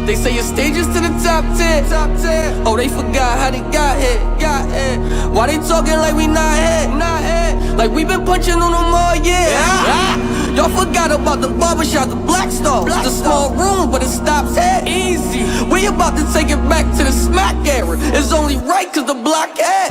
They say your stages to the top 10. Oh, they forgot how they got here. Why they talking like we not here? Like we been punching on them all year. Y'all forgot about the barbershop, the black stars. The small room, but it stops here. Easy. We about to take it back to the smack era. It's only right cause the block had.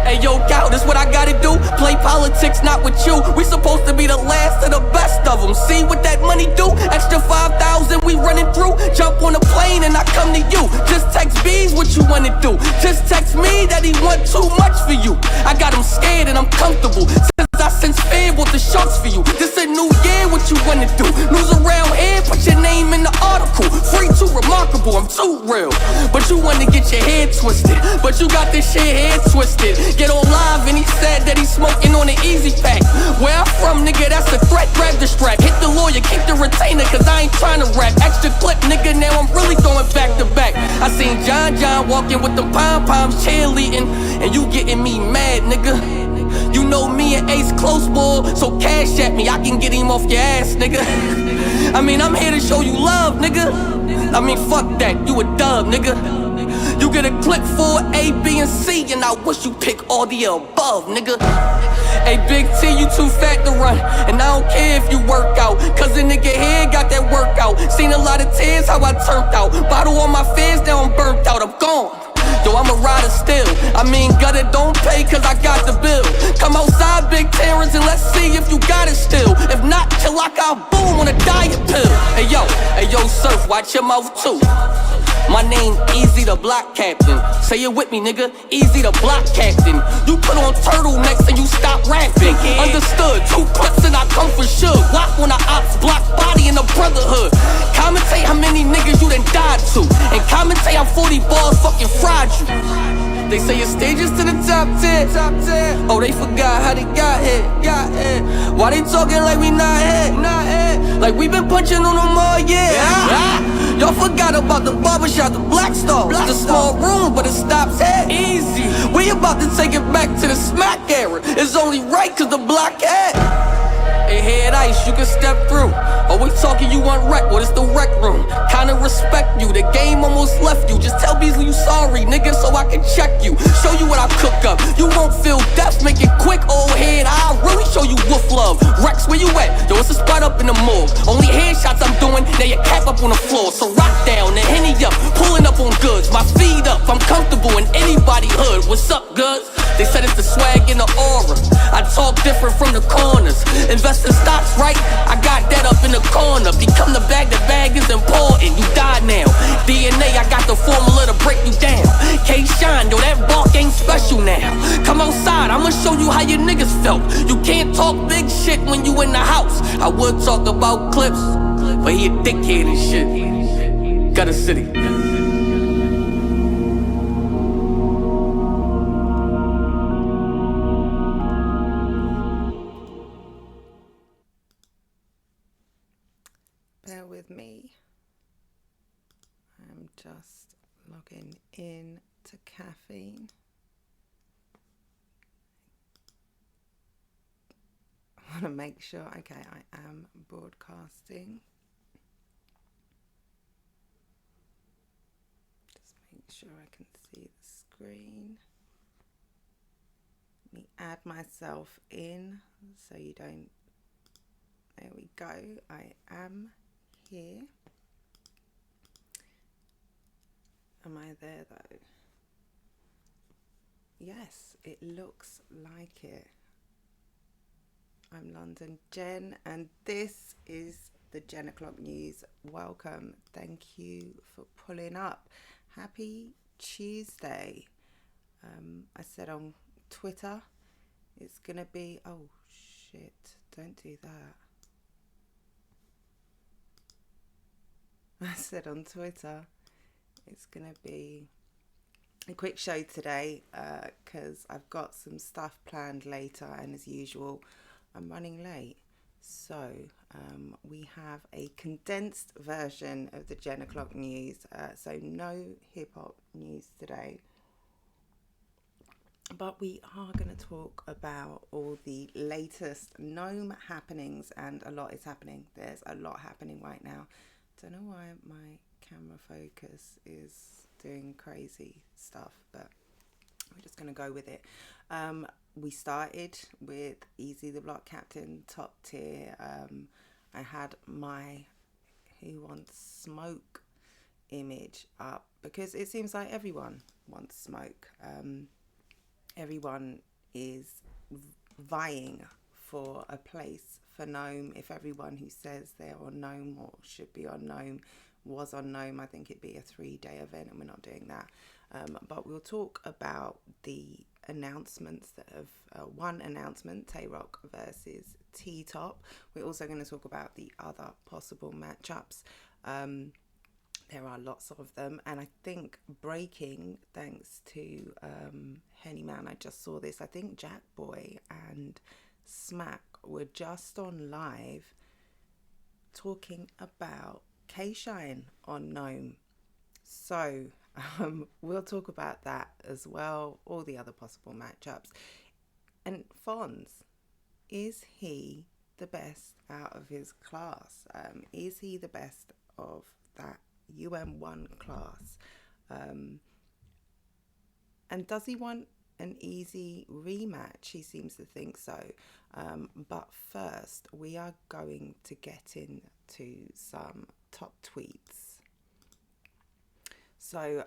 Hey yo, cow, this what I gotta do? Play politics, not with you. We supposed to be the last of the best of them. See what that money do? Extra 5,000 we running through. Jump on a plane and I come to you. Just text B's what you wanna do. Just text me that he want too much for you. I got him scared and I'm comfortable. Since I sense fear with the shots for you. This a new year, what you wanna do? News around here, put your name in the article. Free too remarkable, I'm too real. But you wanna get your head twisted. But you got this shit head twisted. Get on live and he said that he's smoking on an Eazy pack. Where I'm from, nigga, that's a threat. Grab the strap, hit the lawyer, keep the retainer, cause I ain't trying to rap. Extra clip, nigga, now I'm really throwing back to back. I seen John walking with the pom-poms cheerleading, and you getting me mad, nigga. You know me and Ace close, boy, so cash at me, I can get him off your ass, nigga. I mean, I'm here to show you love, nigga. I mean, fuck that, you a dub, nigga. You get a click for A, B, and C, and I wish you pick all the above, nigga. Hey, Big T, you too fat to run, and I don't care if you work out, cause a nigga here got that workout. Seen a lot of tears, how I turned out. Bottle on my fans, now I'm burnt out, I'm gone. Yo, I'm a rider still. I mean, gutter don't pay cause I got the bill. Come outside, Big Terrence, and let's see if you got it still. If not, chill like I boom on a diet pill. Hey yo, Surf, watch your mouth too. My name Eazy The Block Captain. Say it with me, nigga, Eazy The Block Captain. You put on turtlenecks and you stop rapping. Understood, 2 clips and I come for sure. Walk on the ops, block body in the brotherhood. Commentate how many niggas you done died to. And commentate how 40 balls fucking fried you. They say your stages to the top 10. Oh, they forgot how they got here. Why they talking like we not here? Like we been punching on them all year. Y'all forgot about the barbershop, the black stars. The small room, but it stops here. Easy. We about to take it back to the smack era. It's only right cause the block had. Hey, head ice, you can step through. Oh, we talking you on rec, well, it's the rec room. Kinda respect you, the game almost left you. Just tell Beasley you sorry, nigga, so I can check you. Show you what I cook up, you won't feel death. Make it quick, old head, I'll really show you wolf love. Rex, where you at? Yo, it's a spot up in the morgue. Only headshots I'm doing, now your cap up on the floor. So rock down, the Henny up, pulling up on goods. My feet up, I'm comfortable in anybody hood. What's up, goods? They said it's the swag in the aura. I talk different from the corners. Invest in stocks, right? I got that up in the corner. Become the bag is important. You die now. DNA, I got the formula to break you down. K-Shine, yo, that bark ain't special now. Come outside, I'ma show you how your niggas felt. You can't talk big shit when you in the house. I would talk about clips, but he a dickhead and shit. Gutter City. Bear with me. I'm just logging in to caffeine. I want to make sure, okay, I am broadcasting. Just make sure I can see the screen. Let me add myself in so you don't, there we go, I am here. Am I there though? Yes, it looks like it. I'm LondonJennn and this is the Jenn O'Clock News. Welcome, thank you for pulling up. Happy Tuesday. I said on Twitter it's gonna be, oh shit, don't do that. I said on Twitter it's gonna be a quick show today because I've got some stuff planned later, and as usual I'm running late. So we have a condensed version of the Jenn O'Clock News, so no hip hop news today, but we are going to talk about all the latest NOME happenings, and a lot is happening. There's a lot happening right now. Don't know why my camera focus is doing crazy stuff, but we're just going to go with it. We started with Eazy The Block Captain, top tier. I had my Who Wants Smoke image up because it seems like everyone wants smoke. Everyone is vying for a place for NOME. If everyone who says they're on NOME or should be on NOME was on NOME, I think it'd be a 3-day event, and we're not doing that. But we'll talk about the announcements that have one announcement, Tay Roc versus T-Top. We're also going to talk about the other possible matchups. There are lots of them, and I think breaking, thanks to Henny Man, I just saw this. I think JakkBoy and Smack were just on live talking about K-Shine on NOME. So we'll talk about that as well, all the other possible matchups. And Fonz, is he the best out of his class? Is he the best of that UM1 class? And does he want an Eazy rematch? He seems to think so. But first, we are going to get into some top tweets. So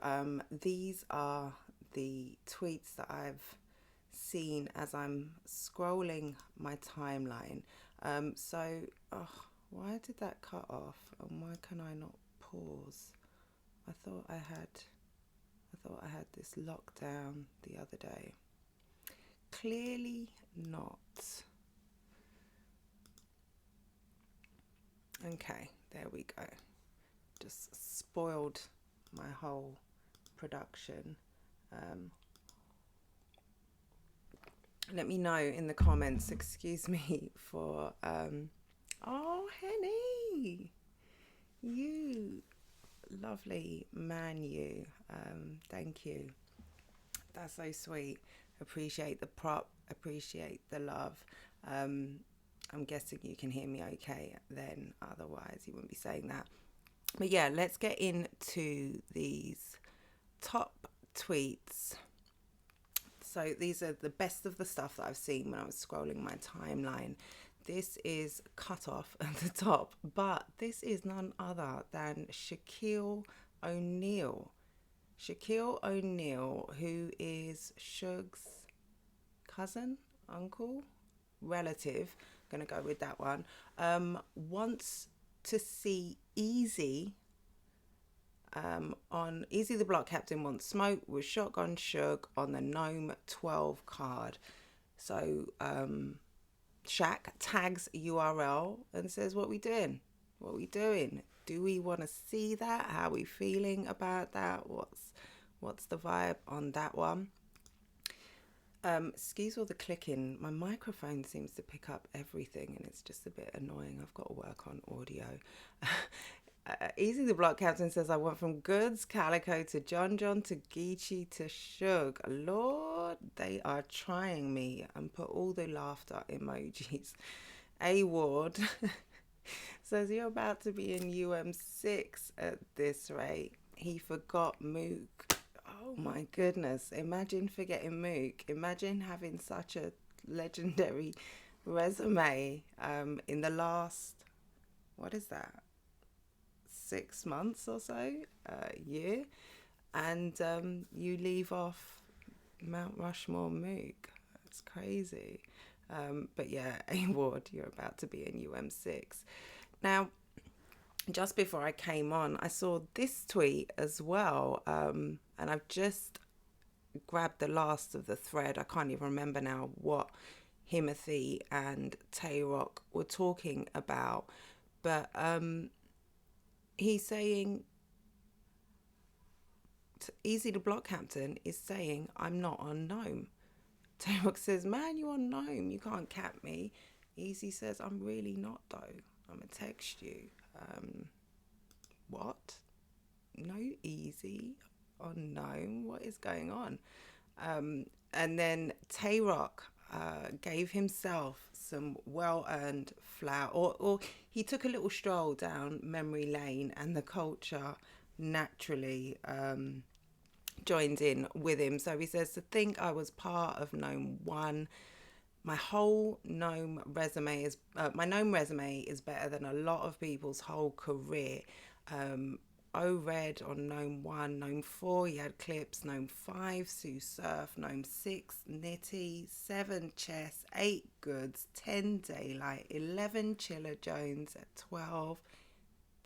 these are the tweets that I've seen as I'm scrolling my timeline. Why did that cut off, and why can I not pause? I thought I had this locked down the other day. Clearly not. Okay, there we go. Just spoiled my whole production. Let me know in the comments, excuse me for oh, Henny, you lovely man, you. Thank you, that's so sweet. Appreciate the prop, appreciate the love. I'm guessing you can hear me okay then, otherwise you wouldn't be saying that. But yeah, let's get into these top tweets. So these are the best of the stuff that I've seen when I was scrolling my timeline. This is cut off at the top, but this is none other than Shaquille O'Neal. Shaquille O'Neal, who is Suge's cousin, uncle, relative, gonna go with that one, wants to see Eazy on Eazy The Block Captain wants smoke with Shotgun Suge on the NOME 12 card. So Shaq tags URL and says, what we doing? What we doing? Do we want to see that? How are we feeling about that? What's the vibe on that one? Excuse all the clicking. My microphone seems to pick up everything and it's just a bit annoying. I've got to work on audio. Eazy The Block Captain says, I went from Goods, Calico to John to Geechee to Suge. Lord, they are trying me, and put all the laughter emojis. A Ward says, you're about to be in UM6 at this rate. He forgot Mook. Oh my goodness. Imagine forgetting Mook. Imagine having such a legendary resume in the last, what is that? 6 months or so, year, and you leave off Mount Rushmore Mook. That's crazy. But yeah, A Ward, you're about to be in UM6. Now, just before I came on, I saw this tweet as well, and I've just grabbed the last of the thread. I can't even remember now what Himothy and Tay Roc were talking about, but he's saying, Eazy The Block Captain is saying, I'm not on NOME. Tay Roc says, man, you on NOME, you can't cap me. Eazy says, I'm really not though, I'm gonna text you. What? No Eazy on NOME? What is going on? And then Tay Roc, gave himself some well-earned flower, or he took a little stroll down memory lane, and the culture naturally joined in with him. So he says, to think I was part of NOME 1. My whole NOME resume is my NOME resume is better than a lot of people's whole career. O-Red on NOME 1, NOME 4, he had clips, NOME 5, Sue Surf, NOME 6, Nitty, 7, Chess, 8, Goods, 10, Daylight, 11, Chiller Jones, at 12,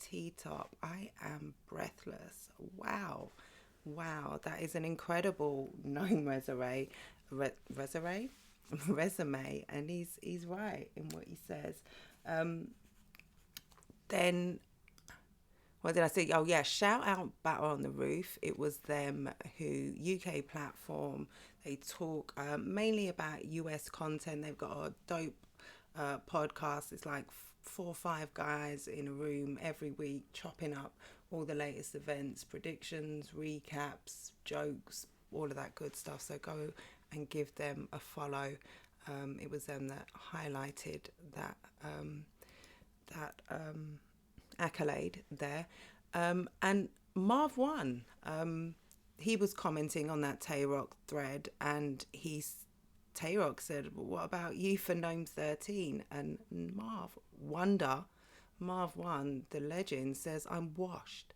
T-Top. I am breathless. Wow. Wow, that is an incredible NOME resume, and he's right in what he says. Then, what did I say? Oh yeah, shout out Battle on the Roof. It was them who, UK platform, they talk mainly about US content. They've got a dope podcast. It's like 4 or 5 guys in a room every week chopping up all the latest events, predictions, recaps, jokes, all of that good stuff. So go and give them a follow. It was them that highlighted that accolade there. And Marv One, he was commenting on that Tay Roc thread, and Tay Roc said, well, what about you for NOME 13? And Marv One, the legend, says, I'm washed.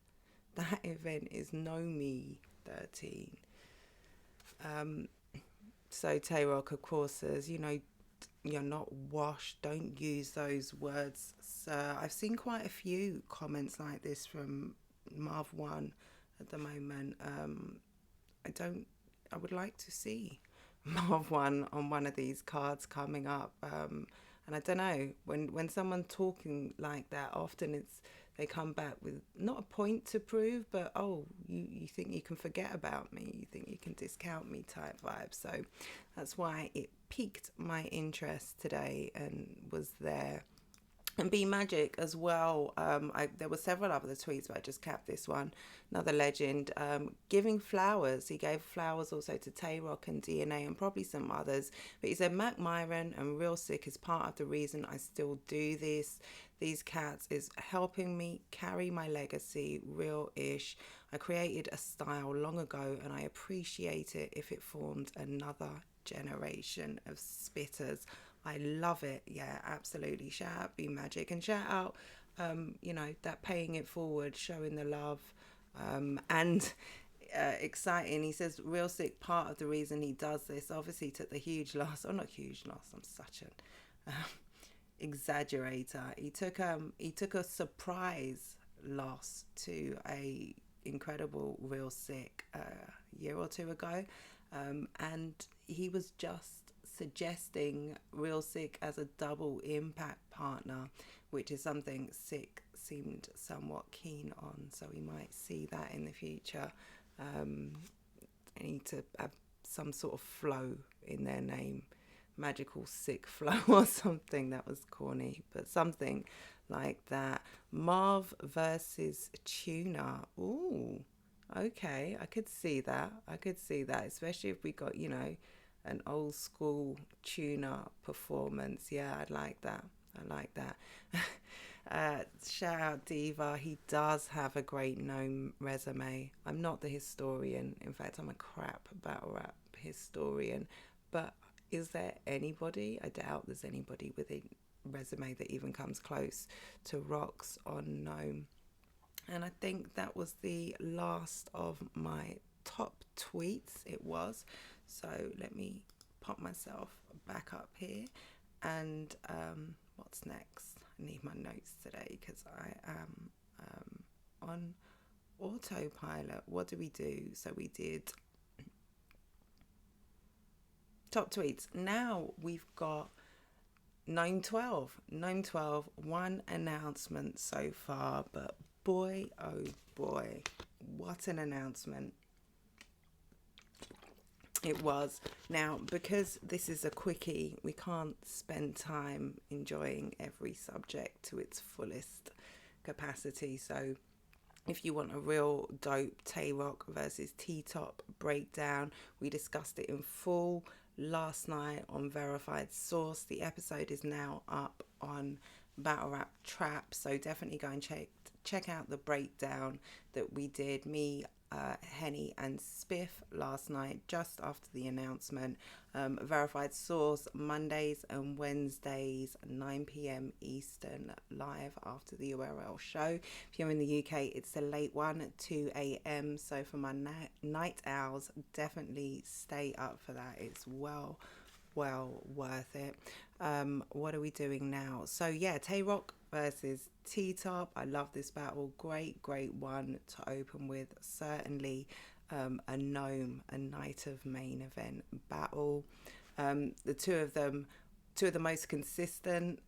That event is NOME 13. So Tay Roc, of course, says, you're not washed. Don't use those words, sir. I've seen quite a few comments like this from Marv One at the moment. I would like to see Marv One on one of these cards coming up. And I don't know, when someone's talking like that, often they come back with not a point to prove, but you think you can forget about me, you think you can discount me type vibe. So that's why it piqued my interest today and was there. And B Magic as well. There were several other tweets, but I just capped this one. Another legend, giving flowers. He gave flowers also to Tay Roc and DNA and probably some others. But he said Mac Myron and Real Sick is part of the reason I still do this. These cats is helping me carry my legacy, real-ish. I created a style long ago and I appreciate it if it formed another generation of spitters. I love it. Yeah, absolutely. Shout out B Magic, and shout out, that paying it forward, showing the love, and exciting. He says, Real Sick, part of the reason he does this, obviously took the huge loss, or not huge loss, I'm such an exaggerator. He took a surprise loss to a incredible Real Sick year or two ago, and he was just suggesting Real Sick as a double impact partner, which is something Sick seemed somewhat keen on, so we might see that in the future. They need to have some sort of flow in their name, magical Sick flow or something. That was corny, but something like that. Marv versus Tuna. Ooh, okay, I could see that, especially if we got, an old school Tuna performance. Yeah, I like that. Shout out Diva. He does have a great NOME resume. I'm not the historian. In fact, I'm a crap battle rap historian. But is there anybody? I doubt there's anybody with a resume that even comes close to Roc's on NOME. And I think that was the last of my top tweets. It was. So let me pop myself back up here. And what's next? I need my notes today because I am on autopilot. What do we do? So we did top tweets. Now we've got NOME 12. NOME 12, one announcement so far, but boy, oh boy, what an announcement it was. Now, because this is a quickie, we can't spend time enjoying every subject to its fullest capacity. So if you want a real dope Tay Roc versus T-Top breakdown, we discussed it in full last night on Verified Source. The episode is now up on Battle Rap Trap, so definitely go and check out the breakdown that we did, me, Henny and Spiff last night just after the announcement. Verified Source Mondays and Wednesdays 9 p.m. Eastern, live after the URL show. If you're in the UK, it's a late one, 2 a.m. So for my night owls, definitely stay up for that. It's well worth it. What are we doing now? So yeah, Tay Roc versus T-Top. I love this battle. Great one to open with. Certainly a NOME, a night of main event battle. The two of the most consistent,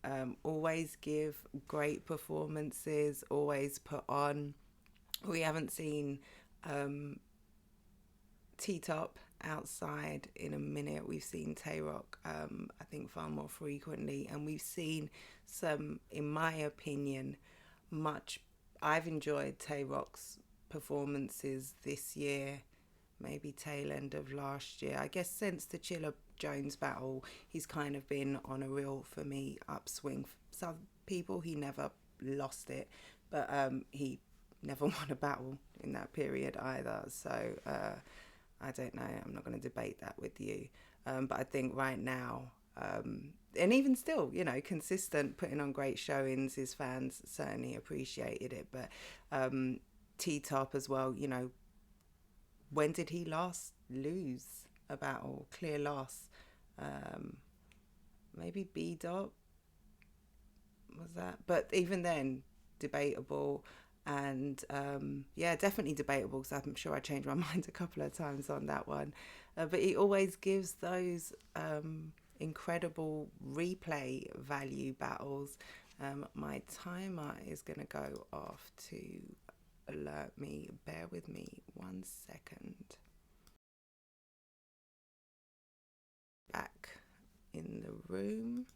always give great performances, always put on. We haven't seen T-Top outside in a minute. We've seen Tay Roc I think far more frequently, and we've seen some, in my opinion, I've enjoyed Tay Roc's performances this year, maybe tail end of last year. I guess since the Chilla Jones battle, he's kind of been on a real, for me, upswing. For some people, he never lost it, but he never won a battle in that period either. So I don't know, I'm not going to debate that with you. But I think right now, and even still, you know, consistent, putting on great showings, his fans certainly appreciated it. But T-Top as well, you know, when did he last lose a battle? Clear loss. Maybe B-Dot was that? But even then, debatable. And yeah, definitely debatable, because I'm sure I changed my mind a couple of times on that one. But he always gives those incredible replay value battles. My timer is going to go off to alert me. Bear with me 1 second. Back in the room.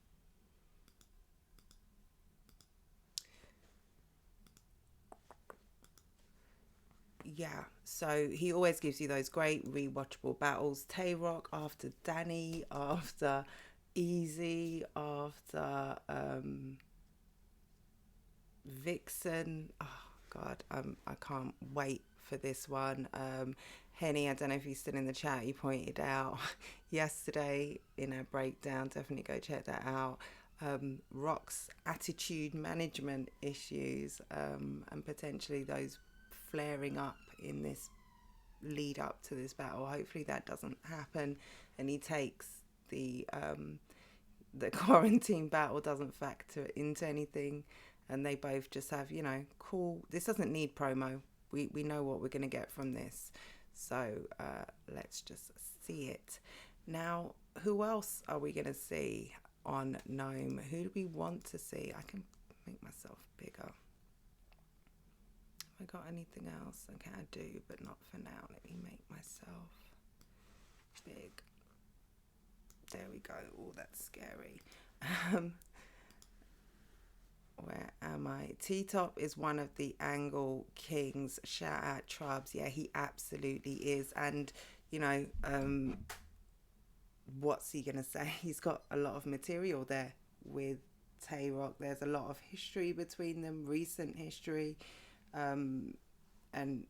Yeah, so he always gives you those great rewatchable battles. Tay Roc after Danny, after Eazy, after Vixen. Oh God, I can't wait for this one. Henny, I don't know if he's still in the chat, he pointed out yesterday in our breakdown, definitely go check that out. Roc's attitude management issues, and potentially those flaring up in this lead up to this battle. Hopefully that doesn't happen, and he takes the quarantine battle doesn't factor into anything, and they both just have, you know, cool, this doesn't need promo, we know what we're going to get from this. So let's just see it. Now, who else are we going to see on NOME? Who do we want to see? I can make myself bigger. I got anything else? Okay, I do, but not for now. Let me make myself big. There we go. Oh, that's scary. Where am I? T-Top is one of the angle kings. Shout out Trubs. Yeah, he absolutely is. And, you know, what's he going to say? He's got a lot of material there with Tay Roc. There's a lot of history between them, recent history. And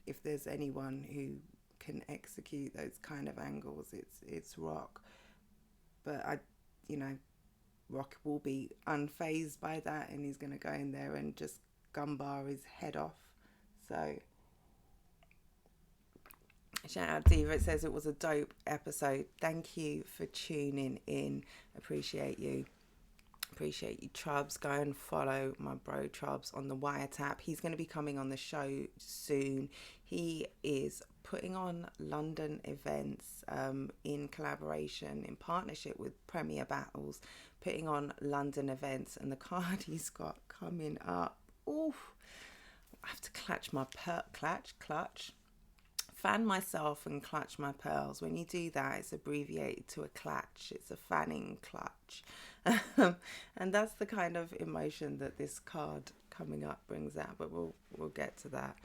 if there's anyone who can execute those kind of angles, it's Roc. But you know, Roc will be unfazed by that, and he's going to go in there and just gunbar his head off. So shout out Diva, it says it was a dope episode. Thank you for tuning in. Appreciate you. Appreciate you, Trubs. Go and follow my bro Trubs on the Wiretap. He's going to be coming on the show soon. He is putting on London events in collaboration, in partnership with Premier Battles, putting on London events, and the card he's got coming up. Oof. I have to clutch my clutch. Fan myself and clutch my pearls. When you do that, it's abbreviated to a clutch. It's a fanning clutch. And that's the kind of emotion that this card coming up brings out, but we'll get to that.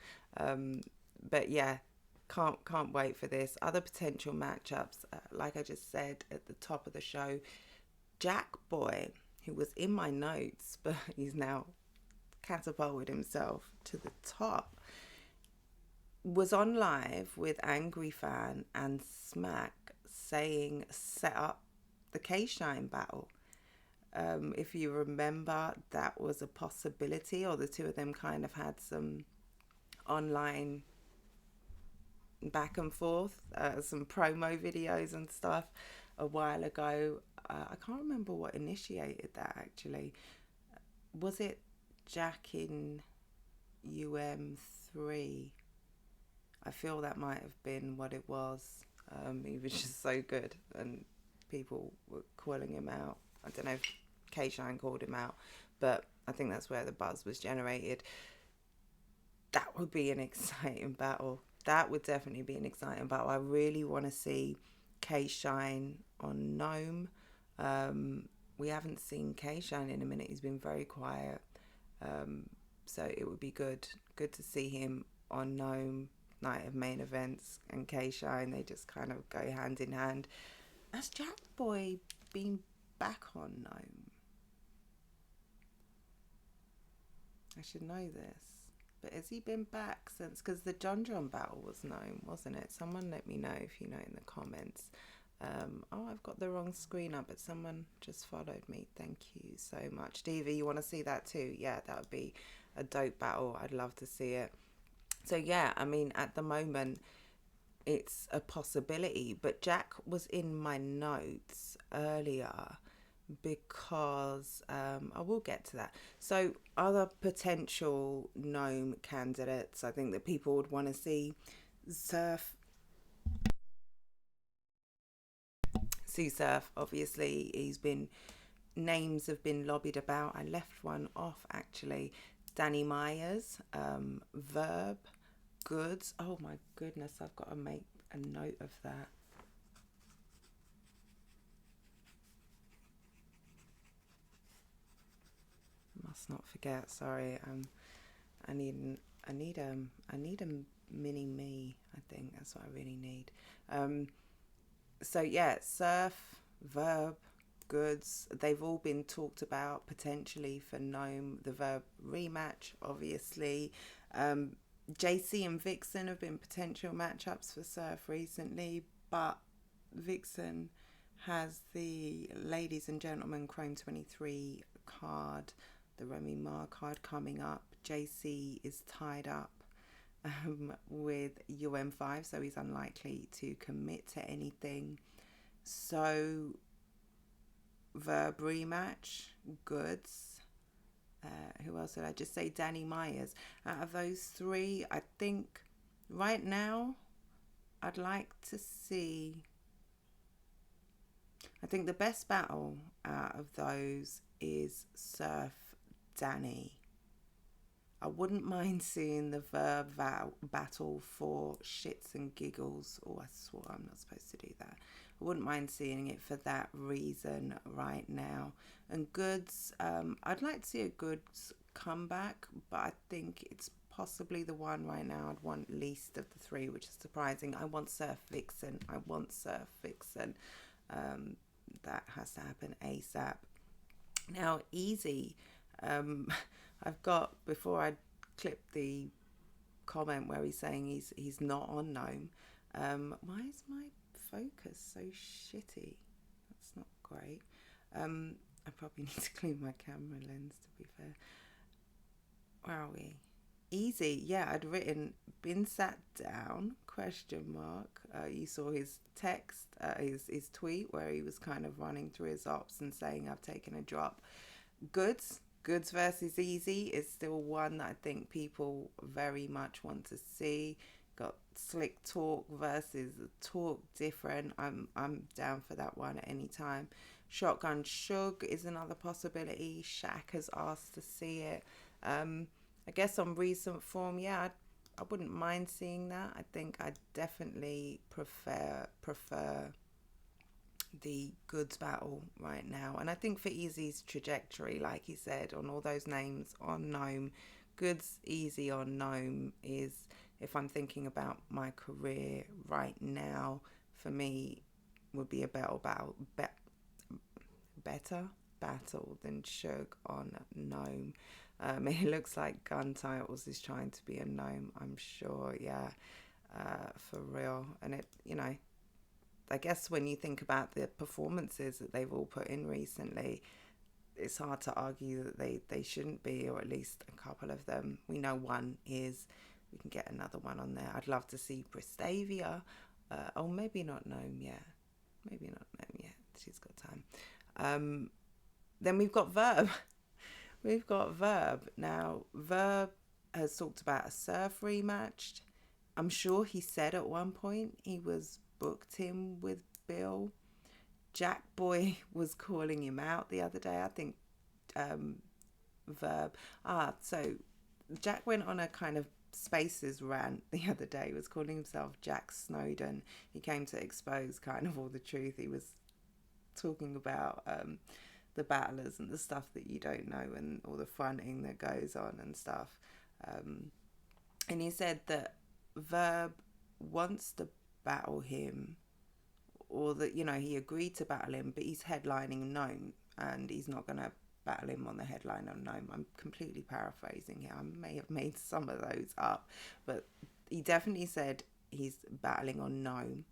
But yeah, Can't wait for this. Other potential matchups, like I just said at the top of the show, JakkBoy, who was in my notes, but he's now catapulted himself to the top, was on live with Angry Fan and Smack saying set up the K-Shine battle. If you remember, that was a possibility, or the two of them kind of had some online back and forth, some promo videos and stuff a while ago. I can't remember what initiated that actually. Was it Jack in UM3? I feel that might have been what it was. He was just so good and people were calling him out. I don't know if K-Shine called him out, but I think that's where the buzz was generated. That would be an exciting battle. That would definitely be an exciting battle. I really want to see K-Shine on NOME. We haven't seen K-Shine in a minute. He's been very quiet. So it would be good to see him on NOME, night of main events, and K-Shine. They just kind of go hand in hand. Has JakkBoy been back on NOME? I should know this. But has he been back since? Because the John battle was NOME, wasn't it? Someone let me know if you know in the comments. Oh, I've got the wrong screen up, but someone just followed me. Thank you so much. Diva, you want to see that too? Yeah, that would be a dope battle. I'd love to see it. So yeah, I mean, at the moment, it's a possibility. But Jack was in my notes earlier because I will get to that. So other potential NOME candidates, I think that people would want to see Surf. Surf, obviously, names have been lobbied about. I left one off actually. Danny Myers, Verb, Goods. Oh my goodness, I've got to make a note of that. Must not forget. Sorry, I need a mini me. I think that's what I really need. So yeah, Surf, Verb, Goods, they've all been talked about potentially for NOME. The Verb rematch, obviously. JC and Vixen have been potential matchups for Surf recently, but Vixen has the Ladies and Gentlemen Chrome 23 card, the Remy Ma card coming up. JC is tied up with UM5, so he's unlikely to commit to anything. So Verb rematch, Goods. Who else did I just say? Danny Myers. Out of those three, I think right now I'd like to see, I think the best battle out of those is Surf Danny. I wouldn't mind seeing the Verb battle for shits and giggles. Oh, I swore I'm not supposed to do that. I wouldn't mind seeing it for that reason right now. And Goods, I'd like to see a Goods comeback, but I think it's possibly the one right now I'd want least of the three, which is surprising. I want Surf Vixen. I want Surf Vixen. That has to happen ASAP. Now, Eazy. I've got, before I clip the comment where he's saying he's not on NOME, why is my focus so shitty? That's not great. I probably need to clean my camera lens, to be fair. Where are we? Eazy, yeah, I'd written been sat down, question mark. You saw his text, his tweet where he was kind of running through his ops and saying I've taken a drop. Goods versus Eazy is still one that I think people very much want to see. Got Slick Talk versus Talk Different. I'm down for that one at any time. Shotgun Shug is another possibility. Shaq has asked to see it. I guess on recent form, yeah, I wouldn't mind seeing that. I think I definitely prefer the Goods battle right now. And I think for Eazy's trajectory, like he said, on all those names on NOME, Goods Eazy on NOME is if I'm thinking about my career right now, for me, would be a better battle than Suge on NOME. It looks like Gun Titles is trying to be a NOME, I'm sure, yeah, for real. And it, you know, I guess when you think about the performances that they've all put in recently, it's hard to argue that they shouldn't be, or at least a couple of them. We know one is. We can get another one on there. I'd love to see Prestavia. Oh, maybe not NOME yet. Maybe not NOME yet. She's got time. Then we've got Verb. We've got Verb. Now, Verb has talked about a surf rematch. I'm sure he said at one point he was booked in with Bill. JakkBoy was calling him out the other day. I think Verb. So Jack went on a kind of Spaces rant the other day. He was calling himself Jack Snowden. He came to expose kind of all the truth. He was talking about the battlers and the stuff that you don't know and all the fronting that goes on and stuff. And he said that Verb wants to battle him, or that, you know, he agreed to battle him, but he's headlining NOME and he's not going to battle him on the headline on NOME. I'm completely paraphrasing here. I may have made some of those up, but he definitely said he's battling on NOME.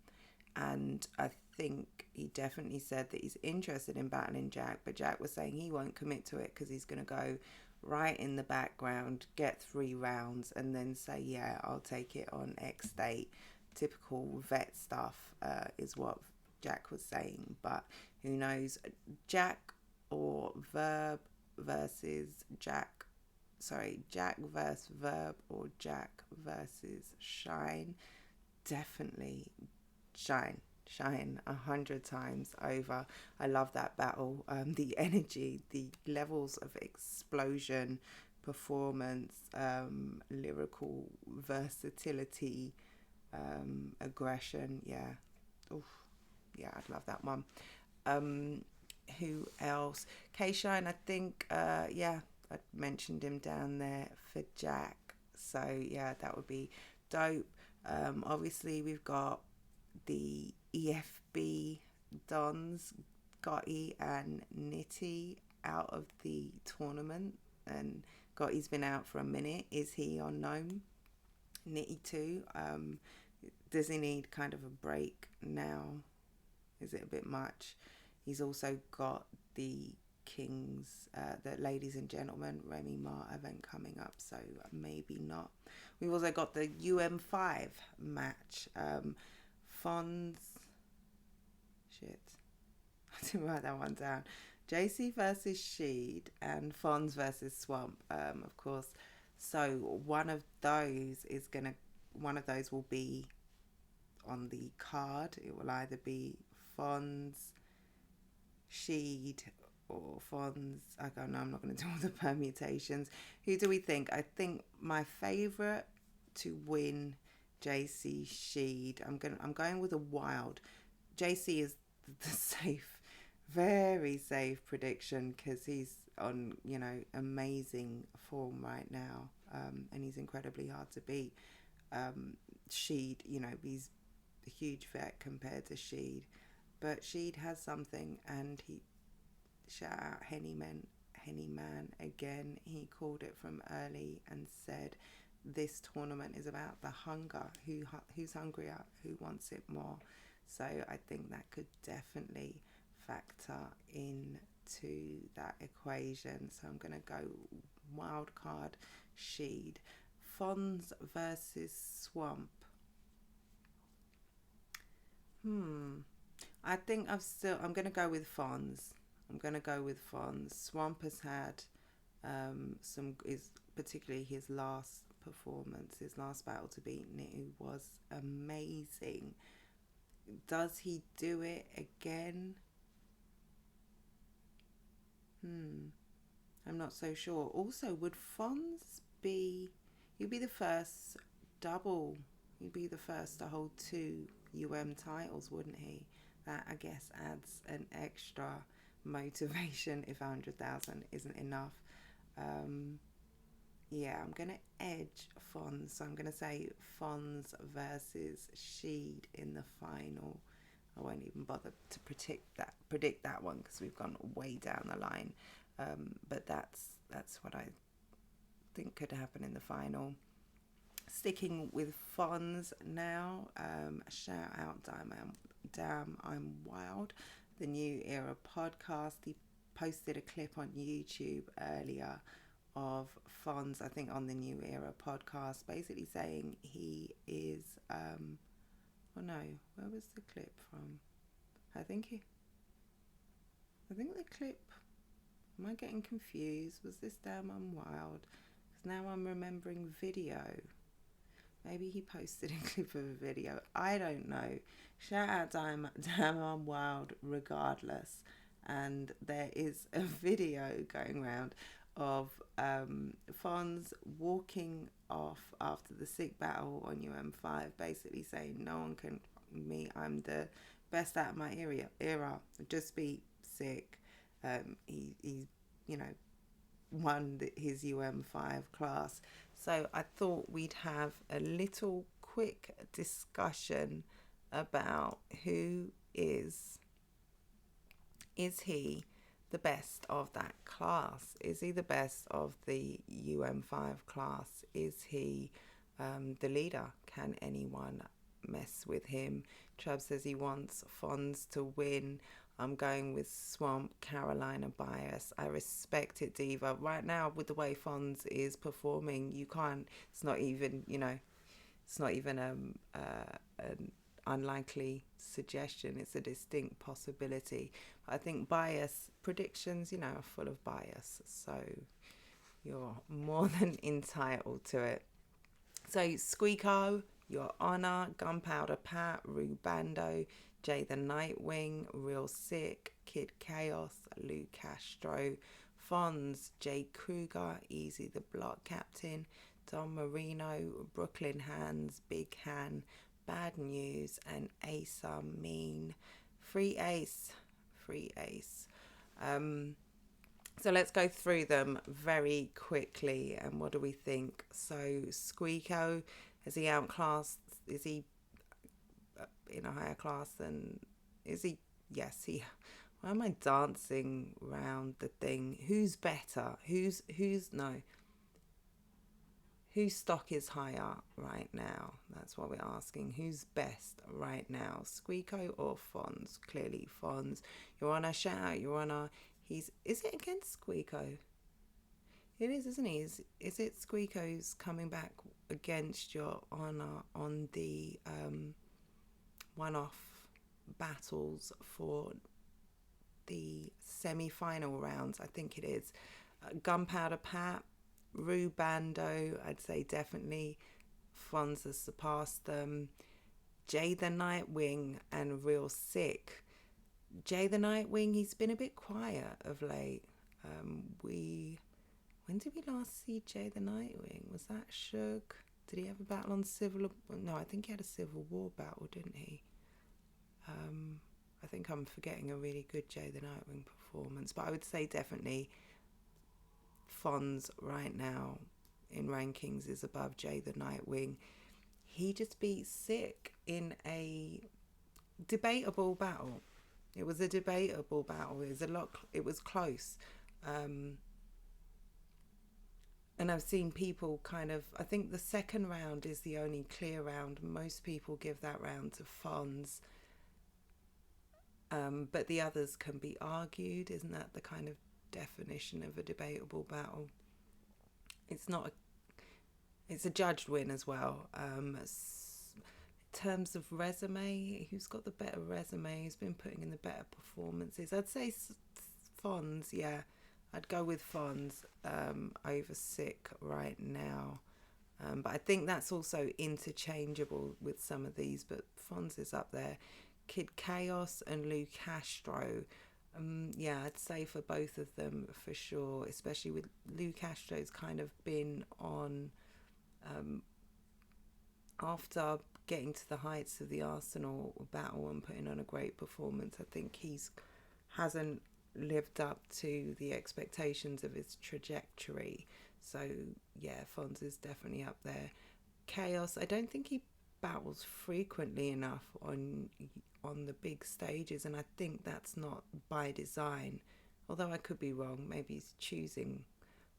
And I think he definitely said that he's interested in battling Jack, but Jack was saying he won't commit to it because he's going to go right in the background, get 3 rounds, and then say, yeah, I'll take it on X date. Typical vet stuff is what Jack was saying, but who knows? Jack or Verb versus Jack. Sorry, Jack versus Verb or Jack versus Shine. Definitely Shine 100 times over. I love that battle. The energy, the levels of explosion, performance, lyrical versatility, aggression. Yeah. Oof. Yeah, I'd love that one. Who else? K-Shine, I think, yeah, I mentioned him down there for Jack. So, yeah, that would be dope. Obviously, we've got the EFB Dons, Gotti and Nitty out of the tournament. And Gotti's been out for a minute. Is he on NOME? Nitty too. Does he need kind of a break now? Is it a bit much? He's also got the Kings, the Ladies and Gentlemen Remy Ma event coming up, so maybe not. We've also got the UM5 match. Fonz. Shit. I didn't write that one down. JC versus Sheed and Fonz versus Swamp, of course. So one of those will be on the card. It will either be Fonz, Sheed, or Fonz. I don't know. I'm not going to do all the permutations. Who do we think? I think my favourite to win, JC Sheed. I'm going with a wild. JC is the safe, very safe prediction because he's on, you know, amazing form right now, and he's incredibly hard to beat. Sheed, you know, he's a huge vet compared to Sheed, but Sheed has something, and he shout out Henny Man again. He called it from early and said this tournament is about the hunger. Who's hungrier? Who wants it more? So I think that could definitely factor into that equation. So I'm going to go wild card Sheed. Fonz versus Swamp. I think I'm going to go with Fonz. Swamp has had particularly his last performance, his last battle to beat Nitu was amazing. Does he do it again? I'm not so sure. Also, would Fonz he'd be the first double, he'd be the first to hold 2 titles, wouldn't he? That, I guess, adds an extra motivation if 100,000 isn't enough. Yeah, I'm going to edge Fonz. So I'm going to say Fonz versus Sheed in the final. I won't even bother to predict that one because we've gone way down the line. But that's what I think could happen in the final. Sticking with Fonz now, shout out Damn I'm Wild, the New Era podcast. He posted a clip on YouTube earlier of Fonz, I think on the New Era podcast, basically saying he is oh no, where was the clip from? I think the clip, am I getting confused? Was this Damn I'm Wild? Because now I'm remembering video. Maybe he posted a clip of a video. I don't know. Shout out Damn I'm Wild regardless. And there is a video going around of Fonz walking off after the sick battle on UM5, basically saying no one can me. I'm the best out of my era. Just be sick. He won his UM5 class. So I thought we'd have a little quick discussion about who is he the best of that class? Is he the best of the UM5 class? Is he the leader? Can anyone mess with him? Chubb says he wants Fonz to win. I'm going with Swamp Carolina bias. I respect it, Diva. Right now, with the way Fonz is performing, you can't. It's not even. It's not even an unlikely suggestion. It's a distinct possibility. I think bias predictions, are full of bias. So you're more than entitled to it. So Squeako, Your Honor, Gunpowder Pat, Rubando, Jay the Nightwing, Real Sick, Kid Chaos, Lou Castro, Fonz, Jay Kruger, Eazy the Block Captain, Don Marino, Brooklyn Hands, Big Han, Bad News, and Asa Mean. Free Ace. So let's go through them very quickly. And what do we think? So Squeako, has he outclassed? Is he in a higher class than? Is he? Yes, he. Why am I dancing around the thing? Who's better? Whose stock is higher right now? That's what we're asking. Who's best right now? Squeako or Fonz? Clearly Fonz. Your Honor, shout out, Your Honor. Is it against Squeako? It is, isn't he? Is it Squeako's coming back against Your Honor on the one-off battles for the semi-final rounds? I think it is. Gunpowder Pat, Rubando, I'd say definitely Fonz has surpassed them. Jay the Nightwing and Real Sick. Jay the Nightwing, he's been a bit quiet of late. When did we last see Jay the Nightwing? Was that Suge? Did he have a battle on Civil? No, I think he had a Civil War battle, didn't he? I think I'm forgetting a really good Jay the Nightwing performance, but I would say definitely Fonz right now in rankings is above Jay the Nightwing. He just beat Sick in a debatable battle. It was a debatable battle. It was close. And I've seen people I think the second round is the only clear round. Most people give that round to Fonz. But the others can be argued. Isn't that the kind of definition of a debatable battle? It's a judged win as well. In terms of resume, who's got the better resume? Who's been putting in the better performances? I'd say Fonz. Yeah, I'd go with Fonz over Sick right now. But I think that's also interchangeable with some of these. But Fonz is up there. Kid Chaos and Lou Castro. Yeah, I'd say for both of them for sure, especially with Lou Castro's kind of been on after getting to the heights of the Arsenal battle and putting on a great performance. I think hasn't lived up to the expectations of his trajectory. So yeah, Fonz is definitely up there. Chaos, I don't think he battles frequently enough on the big stages, and I think that's not by design, although I could be wrong. Maybe he's choosing,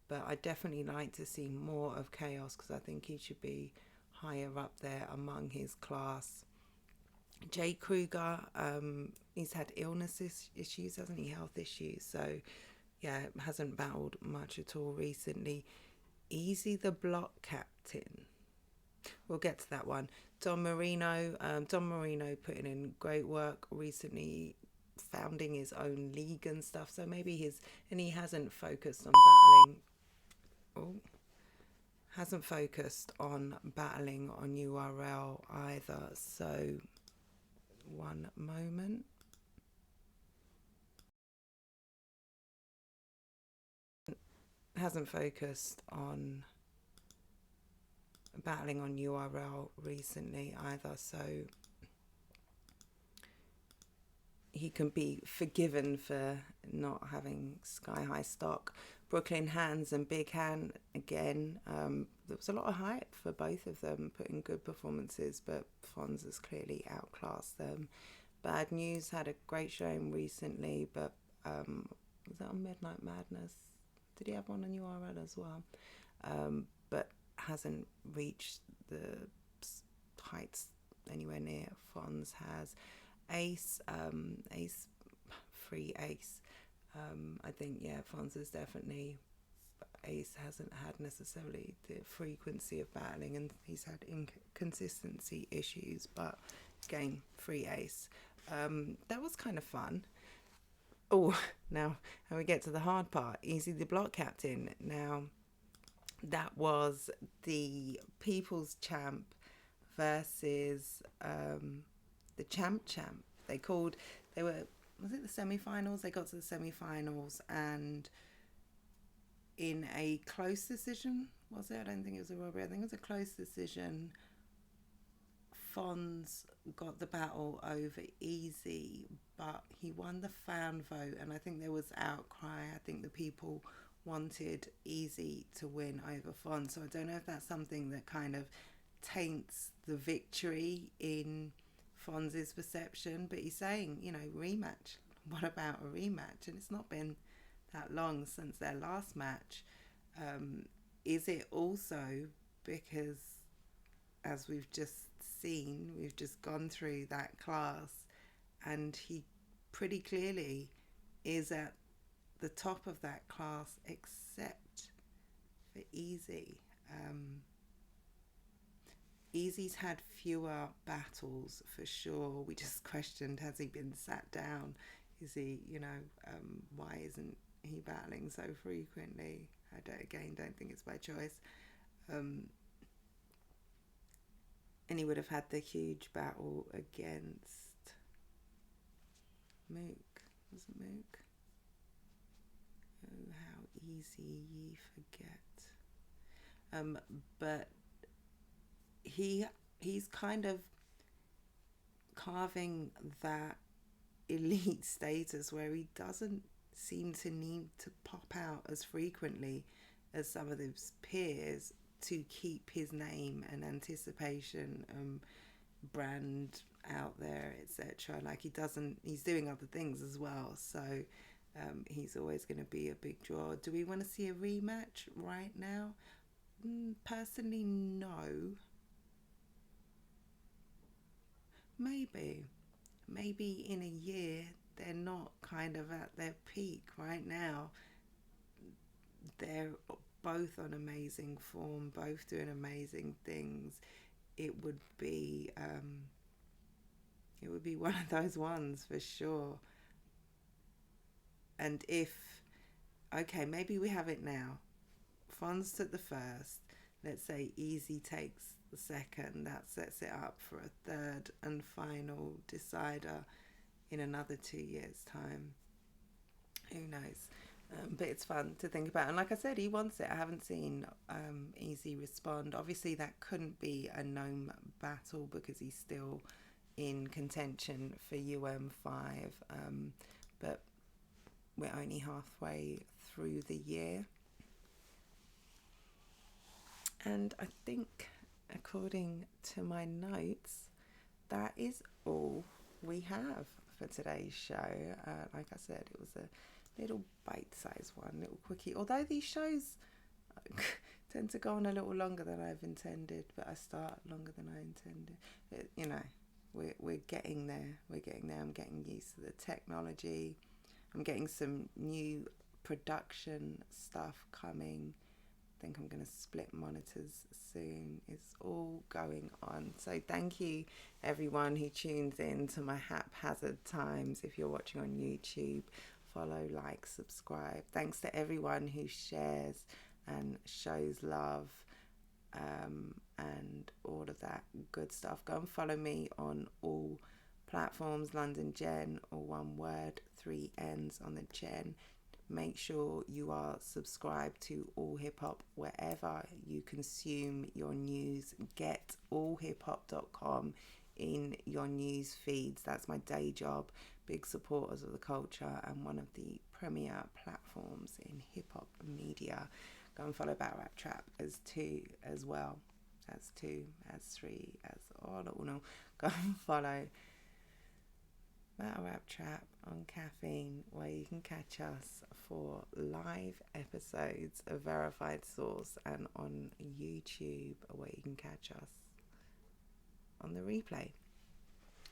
but I definitely like to see more of Chaos because I think he should be higher up there among his class. Jay Kruger, he's had illness issues, hasn't he? Health issues. So yeah, hasn't battled much at all recently. Eazy the Block Captain. We'll get to that one. Don Marino putting in great work recently, founding his own league and stuff. So maybe he hasn't focused on battling. Oh, hasn't focused on battling on URL either. So one moment. Hasn't focused on battling on URL recently either, so he can be forgiven for not having sky high stock. Brooklyn Hands and Big Hand again. There was a lot of hype for both of them, putting good performances, but Fonz has clearly outclassed them. Bad News had a great showing recently, but was that on Midnight Madness? Did he have one on URL as well? But hasn't reached the heights anywhere near Fonz has. Ace, free Ace. I think, yeah, Fonz is definitely, Ace hasn't had necessarily the frequency of battling, and he's had inconsistency issues, but again, free Ace. That was kind of fun. Oh, now we get to the hard part. Eazy the Block Captain. Now, that was the People's Champ versus the Champ. Was it the semi-finals? They got to the semi-finals, and in a close decision, was it? I don't think it was a robbery. I think it was a close decision. Fonz got the battle over Eazy, but he won the fan vote, and I think there was outcry. I think the people wanted Eazy to win over Fonz, so I don't know if that's something that kind of taints the victory in Fonz's perception, but he's saying, rematch. What about a rematch? And it's not been that long since their last match. Is it also because, as we've just seen, we've just gone through that class, and he pretty clearly is at the top of that class, except for Eazy. Eazy's had fewer battles for sure. We just questioned, has he been sat down? Is he, why isn't he battling so frequently? I don't think it's by choice. And he would have had the huge battle against Mook. Was it Mook? Oh, how easy ye forget. But he's kind of carving that elite status where he doesn't seem to need to pop out as frequently as some of his peers to keep his name and anticipation brand out there, etc. Like he's doing other things as well, so he's always going to be a big draw. Do we want to see a rematch right now? Personally, no. Maybe in a year. They're not kind of at their peak right now. They're both on amazing form, both doing amazing things. It would be one of those ones for sure. And maybe we have it now. Fonz took the first. Let's say Eazy takes the second. That sets it up for a third and final decider in another 2 years' time. Who knows? But it's fun to think about. And like I said, he wants it. I haven't seen Eazy respond. Obviously, that couldn't be a NOME battle because he's still in contention for UM5. But we're only halfway through the year. And I think, according to my notes, that is all we have for today's show. Like I said, it was a little bite-sized one, little quickie. Although these shows tend to go on a little longer than I've intended, but I start longer than I intended. You know, we're getting there. We're getting there. I'm getting used to the technology. I'm getting some new production stuff coming. I think I'm going to split monitors soon. It's all going on. So thank you everyone who tunes in to my haphazard times. If you're watching on YouTube, follow, like, subscribe. Thanks to everyone who shares and shows love, and all of that good stuff. Go and follow me on all platforms, LondonJennn, or one word, 3 N's on the Jen. Make sure you are subscribed to All Hip Hop wherever you consume your news. Get allhiphop.com in your news feeds. That's my day job. Big supporters of the culture and one of the premier platforms in hip hop media. Go and follow Battle Rap Trap as 2 as well. As 2, as 3, as all uno. Go and follow Battle Rap Trap on Caffeine, where you can catch us for live episodes of Verified Source, and on YouTube, where you can catch us on the replay.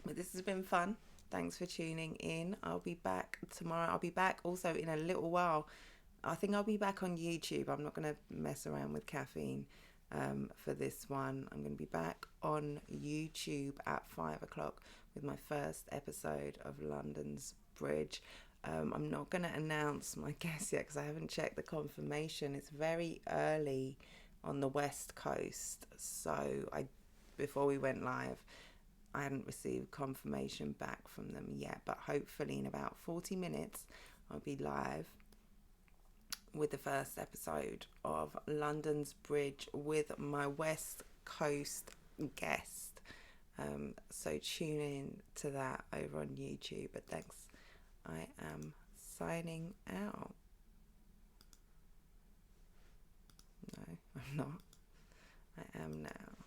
But this has been fun. Thanks for tuning in. I'll be back tomorrow. I'll be back also in a little while. I think I'll be back on YouTube. I'm not going to mess around with Caffeine for this one. I'm going to be back on YouTube at 5 o'clock with my first episode of London's Bridge. I'm not going to announce my guest yet because I haven't checked the confirmation. It's very early on the West Coast, so before we went live, I hadn't received confirmation back from them yet, but hopefully in about 40 minutes I'll be live with the first episode of London's Bridge with my West Coast guest. So tune in to that over on YouTube. But thanks. I am signing out. No, I'm not. I am now.